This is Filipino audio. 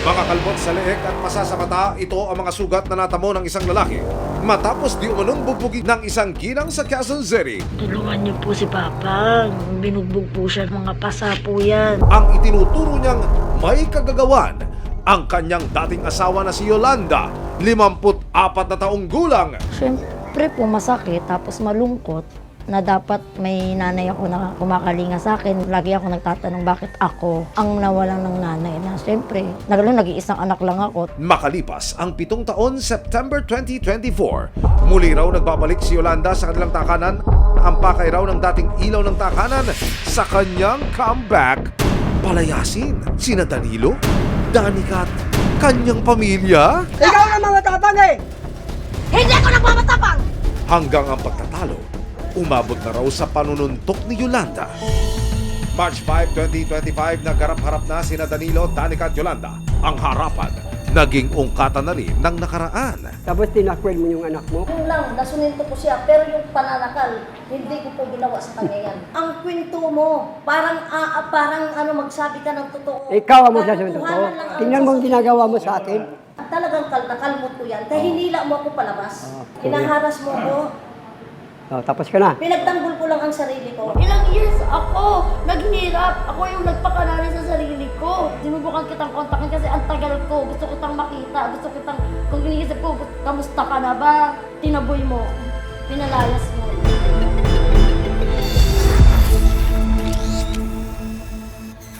Mga kalbot sa leeg at masa sa mata, ito ang mga sugat na natamo ng isang lalaki matapos di umanong bugbugin ng isang ginang sa Quezon City. Tulungan niyo po si Papa. Binugbog po siya, mga pasa po yan. Ang itinuturo niyang may kagagawan ang kanyang dating asawa na si Yolanda, 54 na taong gulang. Siyempre po masakit, tapos malungkot na dapat may nanay ako na kumakalinga sa akin. Lagi ako nagtatanong bakit ako ang nawalan ng nanay na siyempre, nag-iisang anak lang ako. Makalipas ang 7 taon, September 2024, muli raw nagbabalik si Yolanda sa kanilang takanan. Ang pakay raw ng dating ilaw ng takanan sa kanyang comeback. Palayasin sina Danilo, Danica at kanyang pamilya. Ikaw na mga tapang eh! Hindi ako nagmamatapang! Hanggang ang pagtatalo, umabot na raw sa panununtok ni Yolanda. March 5, 2025, nagharap-harap na sina Danilo, Danica at Yolanda. Ang harapan, naging ungkatan na rin ng nakaraan. Tapos tinakwil mo yung anak mo. Yung lang, nasunento ko siya, pero yung pananakal, hindi ko po ginawa sa kanya yan. Ang kwento mo, parang ano, magsabi ka ng totoo. Ikaw ang magsasabi ko. Katotohanan lang ang Tingnan mo ang sasabihin. ginagawa mo sa akin. Talagang nakalmot ko yan, kaya hinila mo ako palabas. Hinaharas mo ko, Tapos ka na. pinagtanggol ko lang ang sarili ko. Ilang years ako naghirap. Ako yung nagpakanali sa sarili ko. Sinubukan kitang kontakin kasi ang tagal ko. Gusto kitang makita. Gusto kitang, kung iniisip ko, kamusta ka na ba? Tinaboy mo. Pinalayas mo.